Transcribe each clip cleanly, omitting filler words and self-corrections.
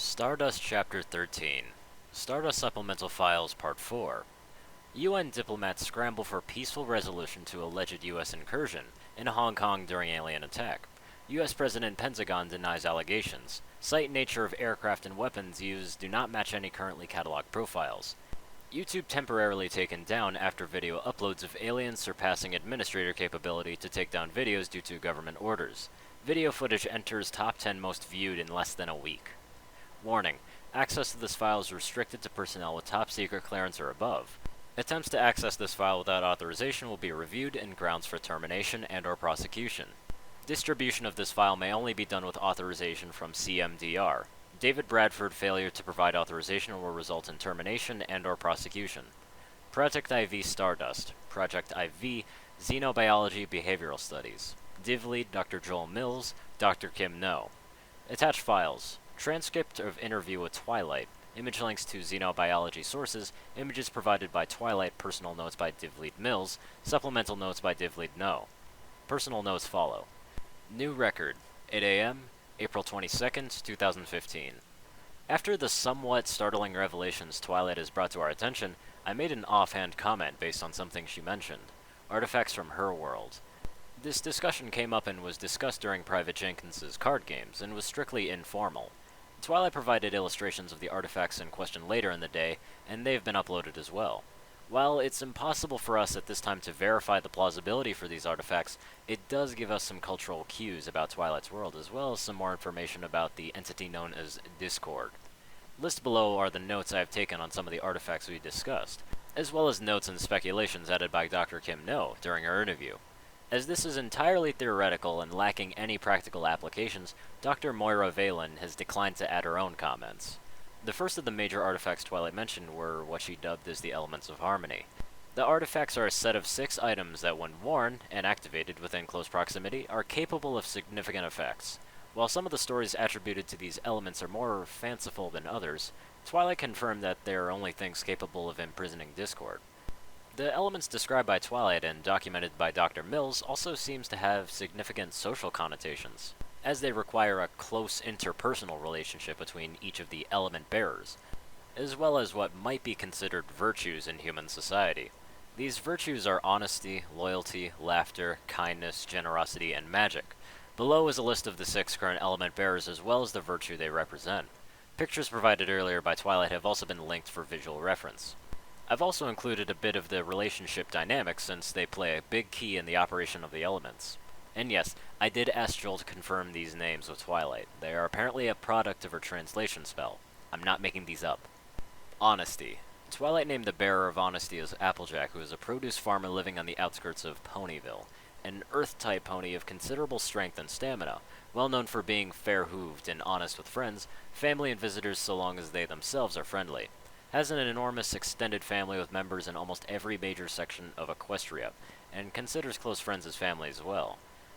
Stardust Chapter 13 Stardust Supplemental Files Part 4 UN diplomats scramble for peaceful resolution to alleged U.S. incursion in Hong Kong during alien attack. U.S. President Pentagon denies allegations. Site and nature of aircraft and weapons used do not match any currently cataloged profiles. YouTube temporarily taken down after video uploads of aliens surpassing administrator capability to take down videos due to government orders. Video footage enters top 10 most viewed in less than a week. Warning: access to this file is restricted to personnel with top secret clearance or above. Attempts to access this file without authorization will be reviewed and grounds for termination and/or prosecution. Distribution of this file may only be done with authorization from CMDR. David Bradford failure to provide authorization will result in termination and/or prosecution. Project IV Stardust. Project IV Xenobiology Behavioral Studies. Div Lead Dr. Joel Mills, Dr. Kim No. Attached files: transcript of interview with Twilight, image links to xenobiology sources, images provided by Twilight, personal notes by Div Lead Mills, supplemental notes by Div Lead No. Personal notes follow. New record: 8 a.m., April 22nd, 2015. After the somewhat startling revelations Twilight has brought to our attention, I made an offhand comment based on something she mentioned. Artifacts from her world. This discussion came up and was discussed during Private Jenkins's card games, and was strictly informal. Twilight provided illustrations of the artifacts in question later in the day, and they've been uploaded as well. While it's impossible for us at this time to verify the plausibility for these artifacts, it does give us some cultural cues about Twilight's world, as well as some more information about the entity known as Discord. Listed below are the notes I have taken on some of the artifacts we discussed, as well as notes and speculations added by Dr. Kim No during our interview. As this is entirely theoretical and lacking any practical applications, Dr. Moira Vahlen has declined to add her own comments. The first of the major artifacts Twilight mentioned were what she dubbed as the Elements of Harmony. The artifacts are a set of 6 items that, when worn and activated within close proximity, are capable of significant effects. While some of the stories attributed to these elements are more fanciful than others, Twilight confirmed that they are only things capable of imprisoning Discord. The elements described by Twilight and documented by Dr. Mills also seems to have significant social connotations, as they require a close interpersonal relationship between each of the element bearers, as well as what might be considered virtues in human society. These virtues are honesty, loyalty, laughter, kindness, generosity, and magic. Below is a list of the 6 current element bearers as well as the virtue they represent. Pictures provided earlier by Twilight have also been linked for visual reference. I've also included a bit of the relationship dynamics since they play a big key in the operation of the elements. And yes, I did ask Joel to confirm these names with Twilight. They are apparently a product of her translation spell. I'm not making these up. Honesty. Twilight named the bearer of Honesty as Applejack, who is a produce farmer living on the outskirts of Ponyville, an Earth-type pony of considerable strength and stamina, well known for being fair-hooved and honest with friends, family, and visitors so long as they themselves are friendly. Has an enormous extended family with members in almost every major section of Equestria, and considers close friends as family as well.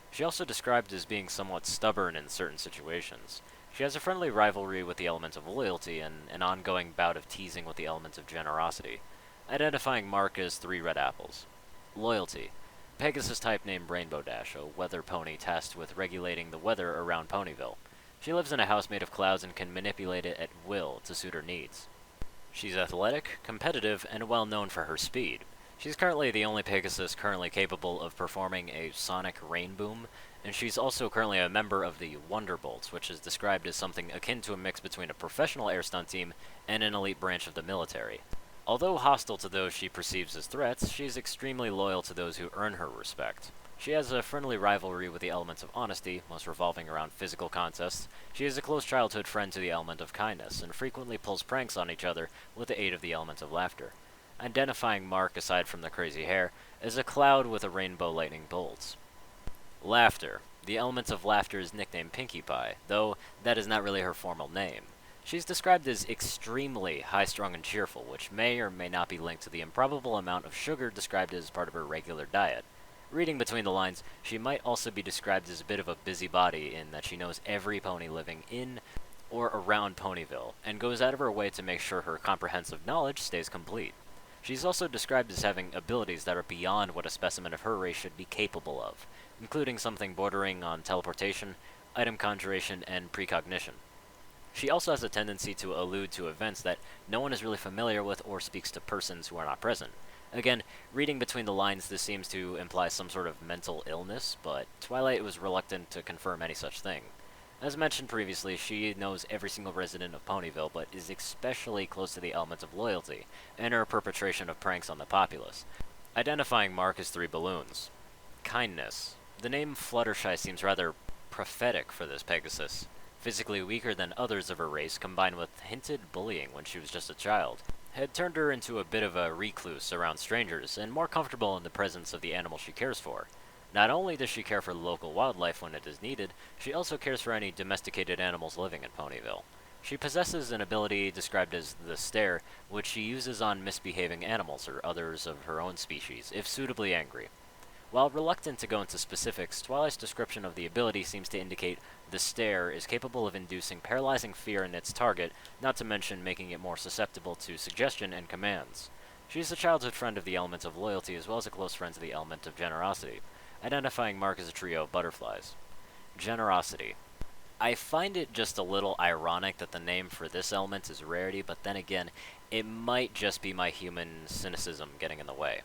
She also described as being somewhat stubborn in certain situations. She has a friendly rivalry with the element of loyalty and an ongoing bout of teasing with the element of generosity, identifying Mark as 3 red apples. Loyalty. Pegasus type named Rainbow Dash, a weather pony tasked with regulating the weather around Ponyville. She lives in a house made of clouds and can manipulate it at will to suit her needs. She's athletic, competitive, and well known for her speed. She's currently the only Pegasus currently capable of performing a sonic rain boom, and she's also currently a member of the Wonderbolts, which is described as something akin to a mix between a professional air stunt team and an elite branch of the military. Although hostile to those she perceives as threats, she's extremely loyal to those who earn her respect. She has a friendly rivalry with the elements of honesty, most revolving around physical contests. She is a close childhood friend to the element of kindness, and frequently pulls pranks on each other with the aid of the element of laughter. Identifying Mark, aside from the crazy hair, as a cloud with a rainbow lightning bolts. Laughter. The element of laughter is nicknamed Pinkie Pie, though that is not really her formal name. She's described as extremely high-strung and cheerful, which may or may not be linked to the improbable amount of sugar described as part of her regular diet. Reading between the lines, she might also be described as a bit of a busybody in that she knows every pony living in or around Ponyville, and goes out of her way to make sure her comprehensive knowledge stays complete. She's also described as having abilities that are beyond what a specimen of her race should be capable of, including something bordering on teleportation, item conjuration, and precognition. She also has a tendency to allude to events that no one is really familiar with or speaks to persons who are not present. Again, reading between the lines, this seems to imply some sort of mental illness, but Twilight was reluctant to confirm any such thing. As mentioned previously, she knows every single resident of Ponyville, but is especially close to the element of loyalty, and her perpetration of pranks on the populace. Identifying Mark as 3 balloons. Kindness. The name Fluttershy seems rather prophetic for this Pegasus. Physically weaker than others of her race, combined with hinted bullying when she was just a child, had turned her into a bit of a recluse around strangers, and more comfortable in the presence of the animal she cares for. Not only does she care for local wildlife when it is needed, she also cares for any domesticated animals living in Ponyville. She possesses an ability described as the Stare, which she uses on misbehaving animals or others of her own species, if suitably angry. While reluctant to go into specifics, Twilight's description of the ability seems to indicate the Stare is capable of inducing paralyzing fear in its target, not to mention making it more susceptible to suggestion and commands. She is a childhood friend of the element of loyalty as well as a close friend to the element of generosity, identifying Mark as a trio of butterflies. Generosity. I find it just a little ironic that the name for this element is Rarity, but then again, it might just be my human cynicism getting in the way.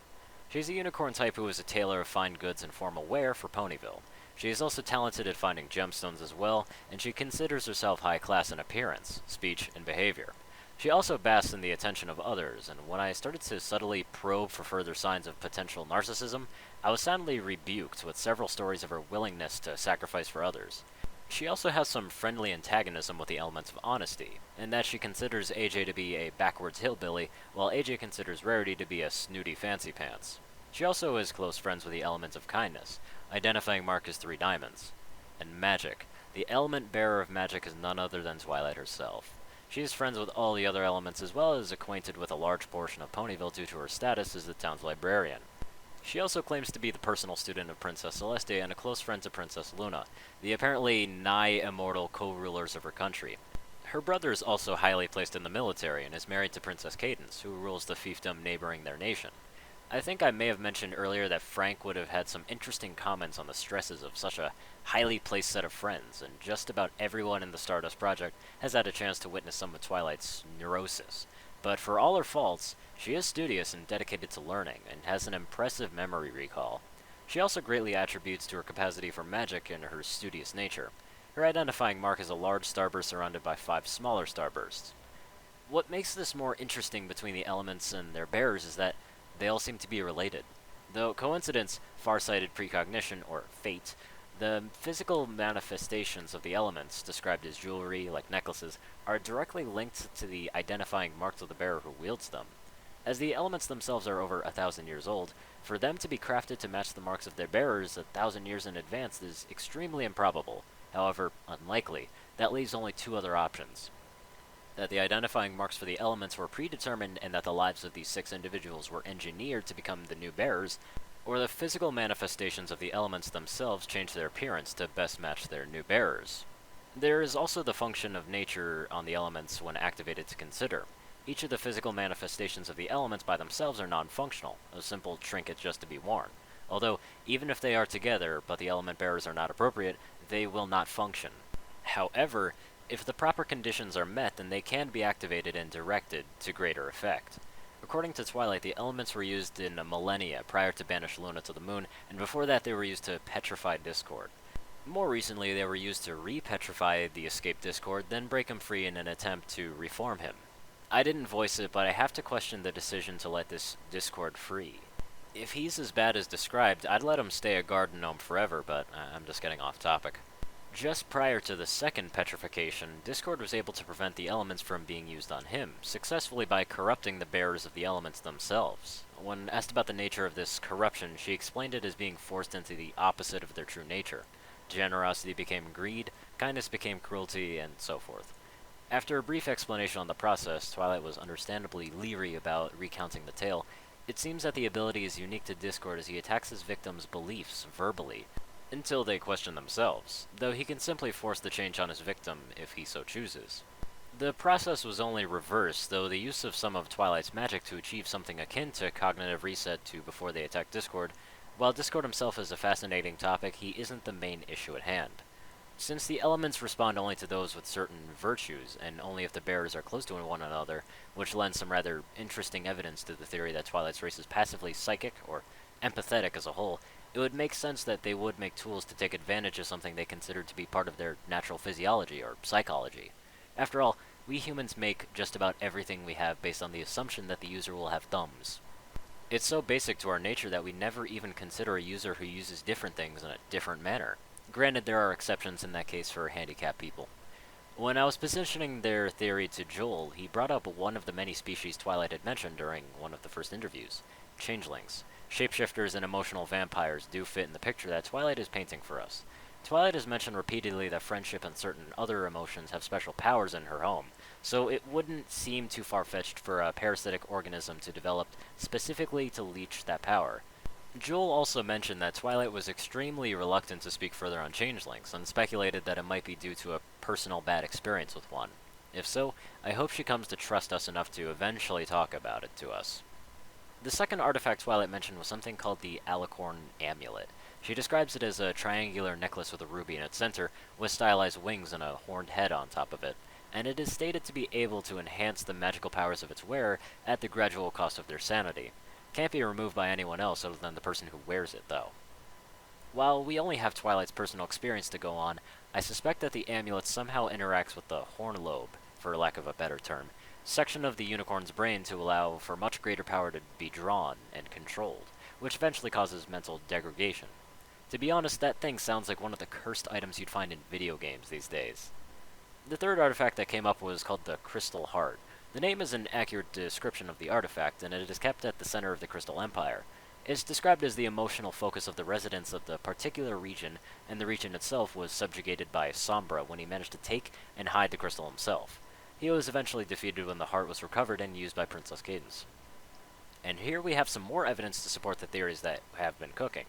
She's a unicorn type who is a tailor of fine goods and formal wear for Ponyville. She is also talented at finding gemstones as well, and she considers herself high class in appearance, speech, and behavior. She also basks in the attention of others, and when I started to subtly probe for further signs of potential narcissism, I was soundly rebuked with several stories of her willingness to sacrifice for others. She also has some friendly antagonism with the elements of honesty, in that she considers AJ to be a backwards hillbilly, while AJ considers Rarity to be a snooty fancy pants. She also is close friends with the element of kindness, identifying Mark as 3 diamonds. And magic. The element bearer of magic is none other than Twilight herself. She is friends with all the other elements as well as acquainted with a large portion of Ponyville due to her status as the town's librarian. She also claims to be the personal student of Princess Celeste and a close friend to Princess Luna, the apparently nigh-immortal co-rulers of her country. Her brother is also highly placed in the military and is married to Princess Cadence, who rules the fiefdom neighboring their nation. I think I may have mentioned earlier that Frank would have had some interesting comments on the stresses of such a highly placed set of friends, and just about everyone in the Stardust Project has had a chance to witness some of Twilight's neurosis. But for all her faults, she is studious and dedicated to learning, and has an impressive memory recall. She also greatly attributes to her capacity for magic and her studious nature. Her identifying mark is a large starburst surrounded by 5 smaller starbursts. What makes this more interesting between the elements and their bearers is that they all seem to be related. Though coincidence, farsighted precognition, or fate, the physical manifestations of the elements, described as jewelry, like necklaces, are directly linked to the identifying marks of the bearer who wields them. As the elements themselves are over 1,000 years old, for them to be crafted to match the marks of their bearers 1,000 years in advance is extremely improbable. However, unlikely. That leaves only 2 other options. That the identifying marks for the elements were predetermined and that the lives of these 6 individuals were engineered to become the new bearers, or the physical manifestations of the elements themselves changed their appearance to best match their new bearers. There is also the function of nature on the elements when activated to consider. Each of the physical manifestations of the elements by themselves are non-functional, a simple trinket just to be worn. Although, even if they are together, but the element bearers are not appropriate, they will not function. However, if the proper conditions are met, then they can be activated and directed to greater effect. According to Twilight, the elements were used in millennia prior to banish Luna to the moon, and before that they were used to petrify Discord. More recently, they were used to re-petrify the escaped Discord, then break him free in an attempt to reform him. I didn't voice it, but I have to question the decision to let this Discord free. If he's as bad as described, I'd let him stay a garden gnome forever, but I'm just getting off topic. Just prior to the second petrification, Discord was able to prevent the elements from being used on him, successfully by corrupting the bearers of the elements themselves. When asked about the nature of this corruption, she explained it as being forced into the opposite of their true nature. Generosity became greed, kindness became cruelty, and so forth. After a brief explanation on the process, Twilight was understandably leery about recounting the tale. It seems that the ability is unique to Discord as he attacks his victims' beliefs verbally, until they question themselves, though he can simply force the change on his victim if he so chooses. The process was only reversed, though the use of some of Twilight's magic to achieve something akin to cognitive reset to before they attack Discord. While Discord himself is a fascinating topic, he isn't the main issue at hand. Since the elements respond only to those with certain virtues, and only if the bearers are close to one another, which lends some rather interesting evidence to the theory that Twilight's race is passively psychic, or empathetic as a whole, it would make sense that they would make tools to take advantage of something they considered to be part of their natural physiology, or psychology. After all, we humans make just about everything we have based on the assumption that the user will have thumbs. It's so basic to our nature that we never even consider a user who uses different things in a different manner. Granted, there are exceptions in that case for handicapped people. When I was positioning their theory to Joel, he brought up one of the many species Twilight had mentioned during one of the first interviews: changelings. Shapeshifters and emotional vampires do fit in the picture that Twilight is painting for us. Twilight has mentioned repeatedly that friendship and certain other emotions have special powers in her home, so it wouldn't seem too far-fetched for a parasitic organism to develop specifically to leech that power. Joel also mentioned that Twilight was extremely reluctant to speak further on changelings, and speculated that it might be due to a personal bad experience with one. If so, I hope she comes to trust us enough to eventually talk about it to us. The second artifact Twilight mentioned was something called the Alicorn Amulet. She describes it as a triangular necklace with a ruby in its center, with stylized wings and a horned head on top of it, and it is stated to be able to enhance the magical powers of its wearer at the gradual cost of their sanity. Can't be removed by anyone else other than the person who wears it, though. While we only have Twilight's personal experience to go on, I suspect that the amulet somehow interacts with the horn lobe, for lack of a better term, section of the unicorn's brain to allow for much greater power to be drawn and controlled, which eventually causes mental degradation. To be honest, that thing sounds like one of the cursed items you'd find in video games these days. The third artifact that came up was called the Crystal Heart. The name is an accurate description of the artifact, and it is kept at the center of the Crystal Empire. It's described as the emotional focus of the residents of the particular region, and the region itself was subjugated by Sombra when he managed to take and hide the crystal himself. He was eventually defeated when the heart was recovered and used by Princess Cadence. And here we have some more evidence to support the theories that have been cooking.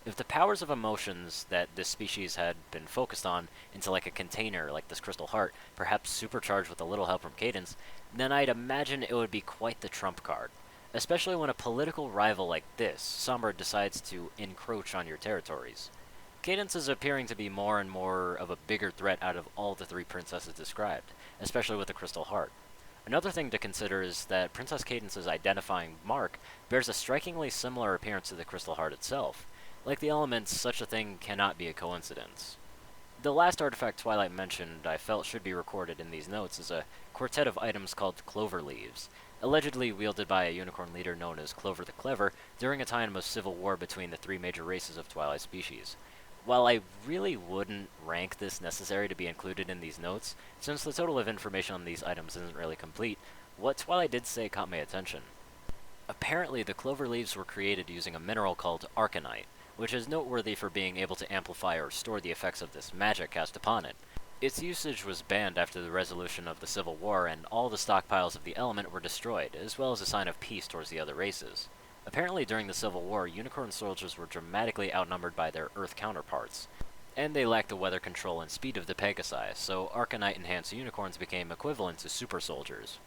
If the powers of emotions that this species had been focused on into like a container like this crystal heart, perhaps supercharged with a little help from Cadence, then I'd imagine it would be quite the trump card. Especially when a political rival like this, Sombra, decides to encroach on your territories. Cadence is appearing to be more and more of a bigger threat out of all the three princesses described, especially with the crystal heart. Another thing to consider is that Princess Cadence's identifying mark bears a strikingly similar appearance to the crystal heart itself. Like the elements, such a thing cannot be a coincidence. The last artifact Twilight mentioned I felt should be recorded in these notes is a quartet of items called Clover Leaves, allegedly wielded by a unicorn leader known as Clover the Clever during a time of civil war between the three major races of Twilight species. While I really wouldn't rank this necessary to be included in these notes, since the total of information on these items isn't really complete, what Twilight did say caught my attention. Apparently, the clover leaves were created using a mineral called arcanite, which is noteworthy for being able to amplify or store the effects of this magic cast upon it. Its usage was banned after the resolution of the Civil War, and all the stockpiles of the element were destroyed, as well as a sign of peace towards the other races. Apparently, during the Civil War, unicorn soldiers were dramatically outnumbered by their Earth counterparts, and they lacked the weather control and speed of the Pegasi, so arcanite-enhanced unicorns became equivalent to super soldiers.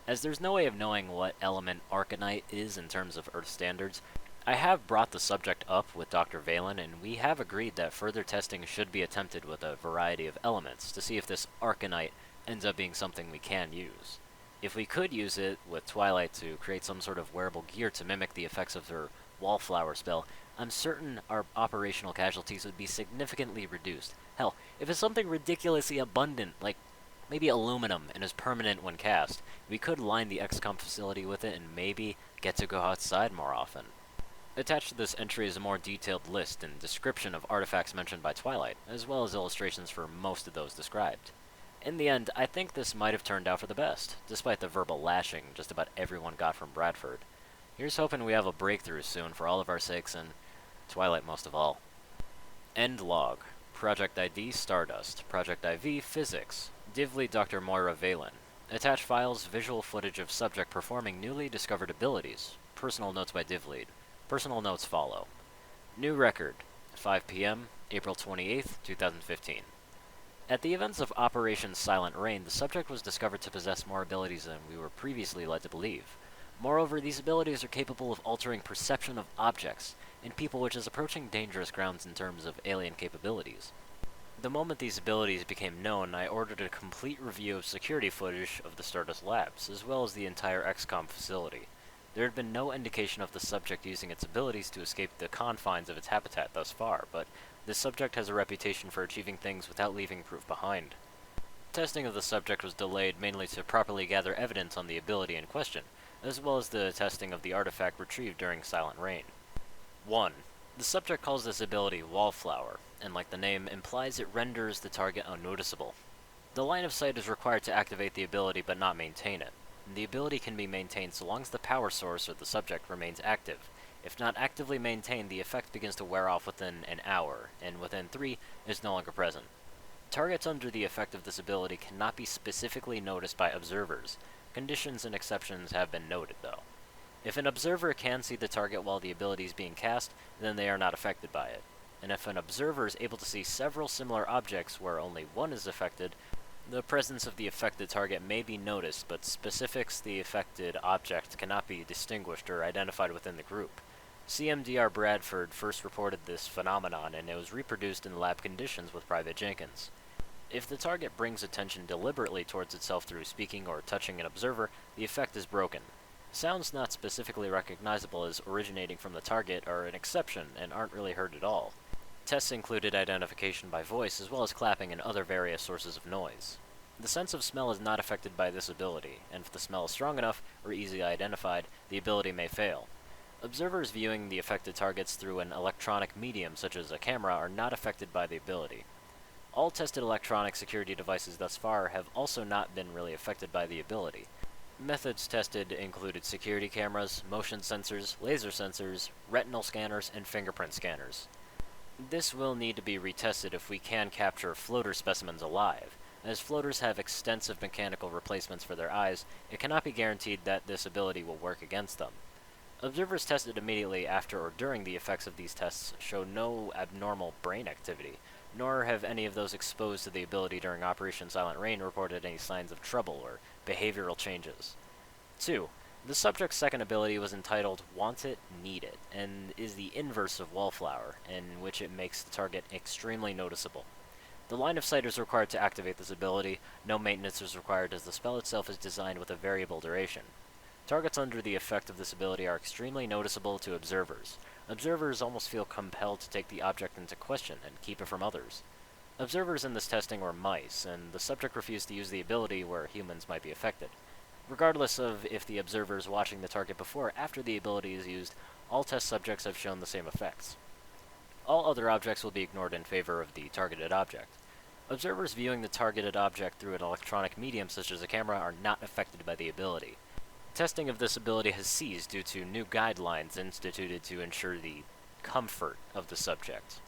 As there's no way of knowing what element arcanite is in terms of Earth standards, I have brought the subject up with Dr. Vahlen, and we have agreed that further testing should be attempted with a variety of elements to see if this arcanite ends up being something we can use. If we could use it with Twilight to create some sort of wearable gear to mimic the effects of her wallflower spell, I'm certain our operational casualties would be significantly reduced. Hell, if it's something ridiculously abundant, like maybe aluminum and is permanent when cast, we could line the XCOM facility with it and maybe get to go outside more often. Attached to this entry is a more detailed list and description of artifacts mentioned by Twilight, as well as illustrations for most of those described. In the end, I think this might have turned out for the best, despite the verbal lashing just about everyone got from Bradford. Here's hoping we have a breakthrough soon for all of our sakes, and Twilight most of all. End log. Project ID Stardust. Project IV Physics. Div Lead Dr. Moira Vahlen. Attached files, visual footage of subject performing newly discovered abilities. Personal notes by Div Lead. Personal notes follow. New record. 5 p.m., April 28th, 2015. At the events of Operation Silent Rain, the subject was discovered to possess more abilities than we were previously led to believe. Moreover, these abilities are capable of altering perception of objects and people, which is approaching dangerous grounds in terms of alien capabilities. The moment these abilities became known, I ordered a complete review of security footage of the Stardust Labs, as well as the entire XCOM facility. There had been no indication of the subject using its abilities to escape the confines of its habitat thus far, but this subject has a reputation for achieving things without leaving proof behind. Testing of the subject was delayed mainly to properly gather evidence on the ability in question, as well as the testing of the artifact retrieved during Silent Rain. 1. The subject calls this ability Wallflower, and like the name implies, it renders the target unnoticeable. The line of sight is required to activate the ability but not maintain it. The ability can be maintained so long as the power source or the subject remains active. If not actively maintained, the effect begins to wear off within an hour, and within 3 is no longer present. Targets under the effect of this ability cannot be specifically noticed by observers. Conditions and exceptions have been noted, though. If an observer can see the target while the ability is being cast, then they are not affected by it. And if an observer is able to see several similar objects where only one is affected, the presence of the affected target may be noticed, but specifics the affected object cannot be distinguished or identified within the group. CMDR Bradford first reported this phenomenon, and it was reproduced in lab conditions with Private Jenkins. If the target brings attention deliberately towards itself through speaking or touching an observer, the effect is broken. Sounds not specifically recognizable as originating from the target are an exception and aren't really heard at all. Tests included identification by voice as well as clapping and other various sources of noise. The sense of smell is not affected by this ability, and if the smell is strong enough or easily identified, the ability may fail. Observers viewing the affected targets through an electronic medium such as a camera are not affected by the ability. All tested electronic security devices thus far have also not been really affected by the ability. Methods tested included security cameras, motion sensors, laser sensors, retinal scanners, and fingerprint scanners. This will need to be retested if we can capture floater specimens alive. As floaters have extensive mechanical replacements for their eyes, it cannot be guaranteed that this ability will work against them. Observers tested immediately after or during the effects of these tests show no abnormal brain activity, nor have any of those exposed to the ability during Operation Silent Rain reported any signs of trouble or behavioral changes. 2. The subject's second ability was entitled Want It, Need It, and is the inverse of Wallflower, in which it makes the target extremely noticeable. The line of sight is required to activate this ability. No maintenance is required as the spell itself is designed with a variable duration. Targets under the effect of this ability are extremely noticeable to observers. Observers almost feel compelled to take the object into question and keep it from others. Observers in this testing were mice, and the subject refused to use the ability where humans might be affected. Regardless of if the observer is watching the target before or after the ability is used, all test subjects have shown the same effects. All other objects will be ignored in favor of the targeted object. Observers viewing the targeted object through an electronic medium such as a camera are not affected by the ability. Testing of this ability has ceased due to new guidelines instituted to ensure the comfort of the subject.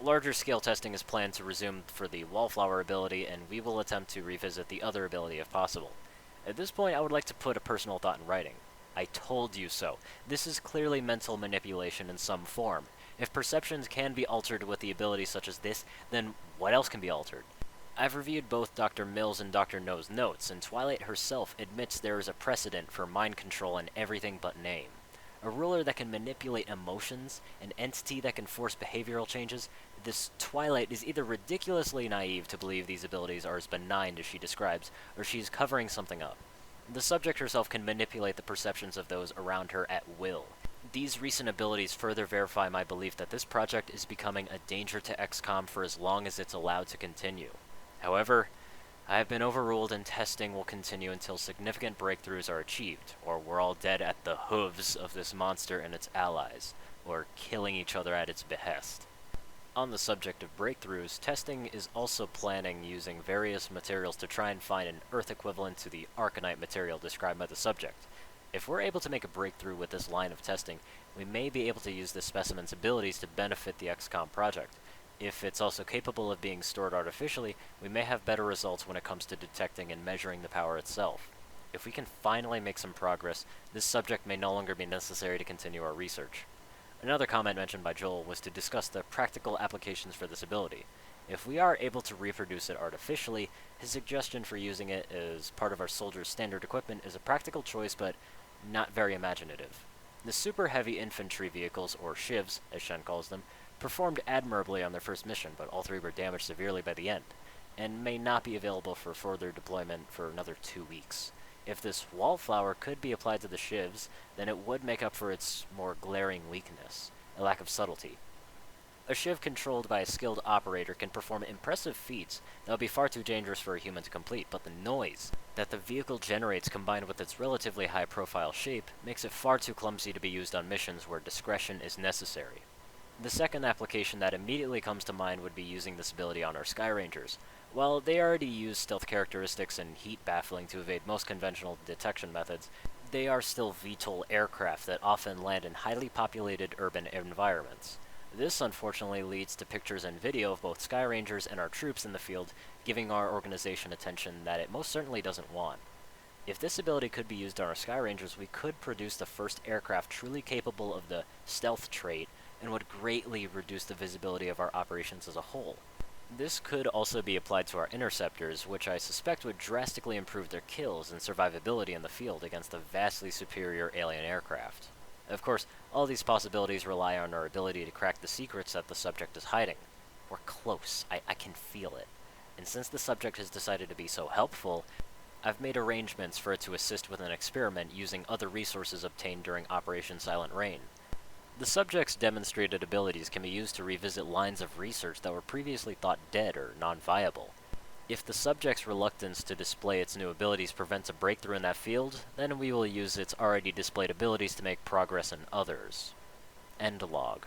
Larger scale testing is planned to resume for the Wallflower ability, and we will attempt to revisit the other ability if possible. At this point, I would like to put a personal thought in writing. I told you so. This is clearly mental manipulation in some form. If perceptions can be altered with the ability such as this, then what else can be altered? I've reviewed both Dr. Mills and Dr. No's notes, and Twilight herself admits there is a precedent for mind control in everything but name. A ruler that can manipulate emotions, an entity that can force behavioral changes, this Twilight is either ridiculously naive to believe these abilities are as benign as she describes, or she is covering something up. The subject herself can manipulate the perceptions of those around her at will. These recent abilities further verify my belief that this project is becoming a danger to XCOM for as long as it's allowed to continue. However, I have been overruled and testing will continue until significant breakthroughs are achieved, or we're all dead at the hooves of this monster and its allies, or killing each other at its behest. On the subject of breakthroughs, testing is also planning using various materials to try and find an Earth equivalent to the Arcanite material described by the subject. If we're able to make a breakthrough with this line of testing, we may be able to use this specimen's abilities to benefit the XCOM project. If it's also capable of being stored artificially, we may have better results when it comes to detecting and measuring the power itself. If we can finally make some progress, this subject may no longer be necessary to continue our research. Another comment mentioned by Joel was to discuss the practical applications for this ability. If we are able to reproduce it artificially, his suggestion for using it as part of our soldiers' standard equipment is a practical choice, but not very imaginative. The super heavy infantry vehicles, or shivs, as Shen calls them, performed admirably on their first mission, but all three were damaged severely by the end, and may not be available for further deployment for another 2 weeks. If this wallflower could be applied to the shivs, then it would make up for its more glaring weakness, a lack of subtlety. A shiv controlled by a skilled operator can perform impressive feats that would be far too dangerous for a human to complete, but the noise that the vehicle generates combined with its relatively high-profile shape makes it far too clumsy to be used on missions where discretion is necessary. The second application that immediately comes to mind would be using this ability on our Sky Rangers. While they already use stealth characteristics and heat baffling to evade most conventional detection methods, they are still VTOL aircraft that often land in highly populated urban environments. This unfortunately leads to pictures and video of both Sky Rangers and our troops in the field, giving our organization attention that it most certainly doesn't want. If this ability could be used on our Sky Rangers, we could produce the first aircraft truly capable of the stealth trait, and would greatly reduce the visibility of our operations as a whole. This could also be applied to our interceptors, which I suspect would drastically improve their kills and survivability in the field against a vastly superior alien aircraft. Of course, all these possibilities rely on our ability to crack the secrets that the subject is hiding. We're close. I can feel it. And since the subject has decided to be so helpful, I've made arrangements for it to assist with an experiment using other resources obtained during Operation Silent Rain. The subject's demonstrated abilities can be used to revisit lines of research that were previously thought dead or non-viable. If the subject's reluctance to display its new abilities prevents a breakthrough in that field, then we will use its already displayed abilities to make progress in others. End log.